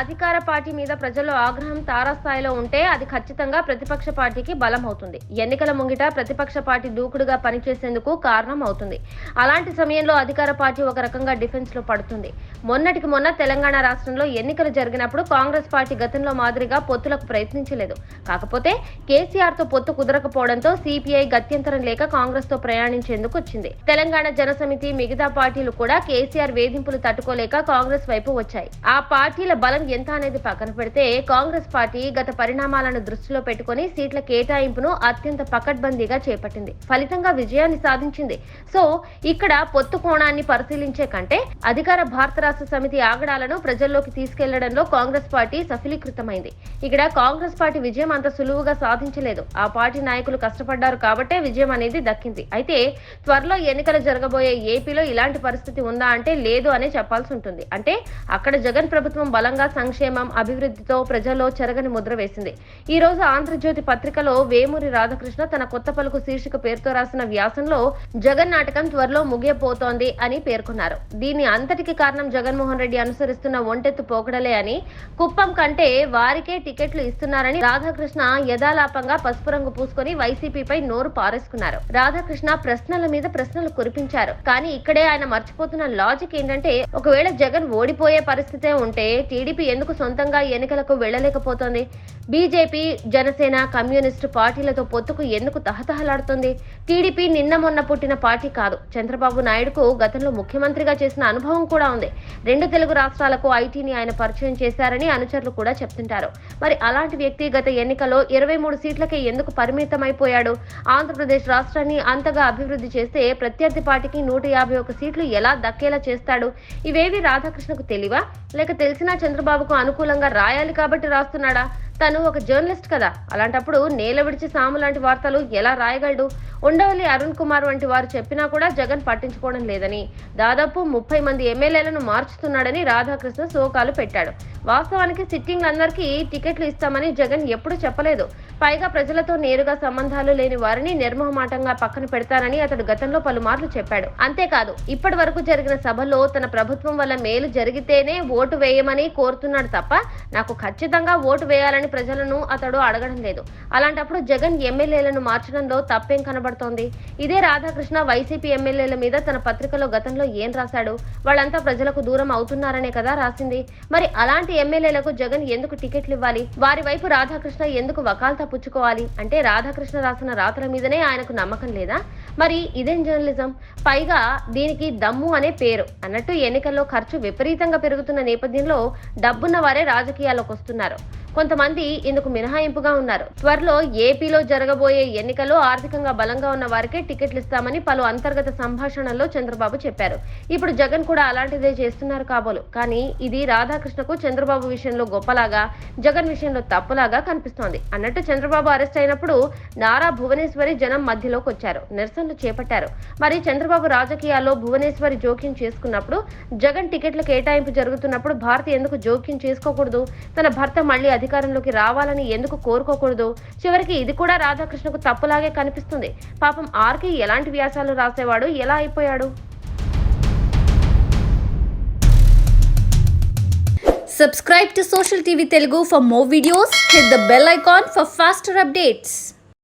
అధికార పార్టీ మీద ప్రజల్లో ఆగ్రహం తారాస్థాయిలో ఉంటే అది ఖచ్చితంగా ప్రతిపక్ష పార్టీకి బలం అవుతుంది. ఎన్నికల ముంగిట ప్రతిపక్ష పార్టీ దూకుడుగా పనిచేసేందుకు కారణం అవుతుంది. అలాంటి సమయంలో అధికార పార్టీ ఒక రకంగా డిఫెన్స్ లో పడుతుంది. మొన్నటికి మొన్న తెలంగాణ రాష్ట్రంలో ఎన్నికలు జరిగినప్పుడు కాంగ్రెస్ పార్టీ గతంలో మాదిరిగా పొత్తులకు ప్రయత్నించలేదు. కాకపోతే కేసీఆర్ తో పొత్తు కుదరకపోవడంతో సిపిఐ గత్యంతరం లేక కాంగ్రెస్ తో ప్రయాణించేందుకు వచ్చింది. తెలంగాణ జనసమితి మిగతా పార్టీలు కూడా కేసీఆర్ వేధింపులు తట్టుకోలేక కాంగ్రెస్ వైపు వచ్చాయి. ఆ పార్టీల బలం ఎంత అనేది పక్కన పెడితే కాంగ్రెస్ పార్టీ గత పరిణామాలను దృష్టిలో పెట్టుకుని సీట్ల కేటాయింపును అత్యంత పకడ్బందీగా చేపట్టింది. ఫలితంగా విజయాన్ని సాధించింది. సో ఇక్కడ పొత్తు కోణాన్ని పరిశీలించే కంటే అధికార భారత రాష్ట్ర సమితి ఆగడాలను ప్రజల్లోకి తీసుకెళ్లడంలో కాంగ్రెస్ పార్టీ సఫలీకృతమైంది. ఇక్కడ కాంగ్రెస్ పార్టీ విజయం అంత సులువుగా సాధించలేదు. ఆ పార్టీ నాయకులు కష్టపడ్డారు కాబట్టే విజయం అనేది దక్కింది. అయితే త్వరలో ఎన్నికలు జరగబోయే ఏపీలో ఇలాంటి పరిస్థితి ఉందా అంటే లేదు అనే చెప్పాల్సి ఉంటుంది. అంటే అక్కడ జగన్ ప్రభుత్వం బలంగా సంక్షేమం, అభివృద్ధితో ప్రజల్లో చెరగని ముద్ర వేసింది. ఈ రోజు ఆంధ్రజ్యోతి పత్రికలో వేమూరి రాధాకృష్ణ తన కొత్త పలుకు శీర్షిక పేరుతో రాసిన వ్యాసంలో జగన్ నాటకం త్వరలో ముగియపోతోంది అని పేర్కొన్నారు. దీని అంతటికి కారణం జగన్మోహన్ రెడ్డి అనుసరిస్తున్న ఒంటెత్తు పోకడలే అని, కుప్పం కంటే వారికే టికెట్లు ఇస్తున్నారని రాధాకృష్ణ యథాలాపంగా పసుపు రంగు పూసుకొని వైసీపీపై నోరు పారేసుకున్నారు. రాధాకృష్ణ ప్రశ్నల మీద ప్రశ్నలు కురిపించారు. కానీ ఇక్కడే ఆయన మర్చిపోతున్న లాజిక్ ఏంటంటే, ఒకవేళ జగన్ ఓడిపోయే పరిస్థితే ఉంటే టీడీపీ ఎందుకు సొంతంగా ఎన్నికలకు వెళ్లలేకపోతోంది? బీజేపీ, జనసేన, కమ్యూనిస్టు పార్టీలతో పొత్తుకు ఎందుకు తహతహలాడుతుంది? టీడీపీ నిన్న మొన్న పుట్టిన పార్టీ కాదు. చంద్రబాబు నాయుడుకు గతంలో ముఖ్యమంత్రిగా చేసిన అనుభవం కూడా ఉంది. 2 తెలుగు రాష్ట్రాలకు ఐటీని ఆయన పరిచయం చేశారని అనుచరులు కూడా చెప్తుంటారు. మరి అలాంటి వ్యక్తి గత ఎన్నికల్లో 23 సీట్లకే ఎందుకు పరిమితమైపోయాడు? ఆంధ్రప్రదేశ్ రాష్ట్రాన్ని అంతగా అభివృద్ధి చేస్తే ప్రత్యర్థి పార్టీకి 151 సీట్లు ఎలా దక్కేలా చేస్తాడు? ఇవేవి రాధాకృష్ణకు తెలివా? లేక తెలిసినా చంద్రబాబుకు అనుకూలంగా రాయాలి కాబట్టి రాస్తున్నాడా? తను ఒక జర్నలిస్ట్ కదా. అలాంటప్పుడు నేల విడిచి సాము లాంటి వార్తలు ఎలా రాయగలడు? ఉండవల్లి అరుణ్ కుమార్ వంటి వారు చెప్పినా కూడా జగన్ పట్టించుకోవడం లేదని, దాదాపు 30 మంది ఎమ్మెల్యేలను మార్చుతున్నాడని రాధాకృష్ణ శోకాలు పెట్టాడు. వాస్తవానికి సిట్టింగ్లందరికీ టికెట్లు ఇస్తామని జగన్ ఎప్పుడూ చెప్పలేదు. పైగా ప్రజలతో నేరుగా సంబంధాలు లేని వారిని నిర్మోహమాటంగా పక్కన పెడతారని అతడు గతంలో పలుమార్లు చెప్పాడు. అంతేకాదు, ఇప్పటి వరకు జరిగిన సభలో తన ప్రభుత్వం వల్ల మేలు జరిగితేనే ఓటు వేయమని కోరుతున్నాడు తప్ప నాకు ఖచ్చితంగా ఓటు వేయాలని ప్రజలను అతడు అడగడం లేదు. అలాంటప్పుడు జగన్ ఎమ్మెల్యేలను మార్చడంలో తప్పేం కనబడుతోంది? ఇదే రాధాకృష్ణ వైసీపీ ఎమ్మెల్యేల మీద తన పత్రికలో గతంలో ఏం రాశాడు? వాళ్ళంతా ప్రజలకు దూరం అవుతున్నారనే కదా రాసింది. మరి అలాంటి ఎమ్మెల్యేలకు జగన్ ఎందుకు టికెట్లు ఇవ్వాలి? వారి వైపు రాధాకృష్ణ ఎందుకు వకాల్తా పుచ్చుకోవాలి? అంటే రాధాకృష్ణ రాసిన రాతల మీదనే ఆయనకు నమ్మకం లేదా? మరి ఇదేం జర్నలిజం? పైగా దీనికి దమ్ము అనే పేరు అన్నట్టు ఎన్నికల్లో ఖర్చు విపరీతంగా పెరుగుతున్న నేపథ్యంలో డబ్బున్న వారే రాజకీయాల్లోకి వస్తున్నారు. కొంతమంది ఇందుకు మినహాయింపుగా ఉన్నారు. త్వరలో ఏపీలో జరగబోయే ఎన్నికల్లో ఆర్థికంగా బలంగా ఉన్న వారికే టికెట్లు ఇస్తామని పలు అంతర్గత సంభాషణల్లో చంద్రబాబు చెప్పారు. ఇప్పుడు జగన్ కూడా అలాంటిదే చేస్తున్నారు కాబోలు. కానీ ఇది రాధాకృష్ణకు చంద్రబాబు విషయంలో గొప్పలాగా, జగన్ విషయంలో తప్పులాగా కనిపిస్తోంది. అన్నట్టు చంద్రబాబు అరెస్ట్ అయినప్పుడు నారా భువనేశ్వరి జనం మధ్యలోకి వచ్చారు, నిరసనలు చేపట్టారు. మరి చంద్రబాబు రాజకీయాల్లో భువనేశ్వరి జోక్యం చేసుకున్నప్పుడు, జగన్ టికెట్ల కేటాయింపు జరుగుతున్నప్పుడు భారతి ఎందుకు జోక్యం చేసుకోకూడదు? తన భర్త మళ్లీ అధికారంలోకి రావాలని ఎందుకు కోరుకోకూడదు? చివరికి ఇది కూడా రాధాకృష్ణకు తప్పులాగే కనిపిస్తుంది. పాపం ఆర్కి ఎలాంటి వ్యాసాలు రాసేవాడు, ఎలా అయిపోయాడు? Subscribe to Social TV Telugu for more videos. Hit the bell icon for faster updates.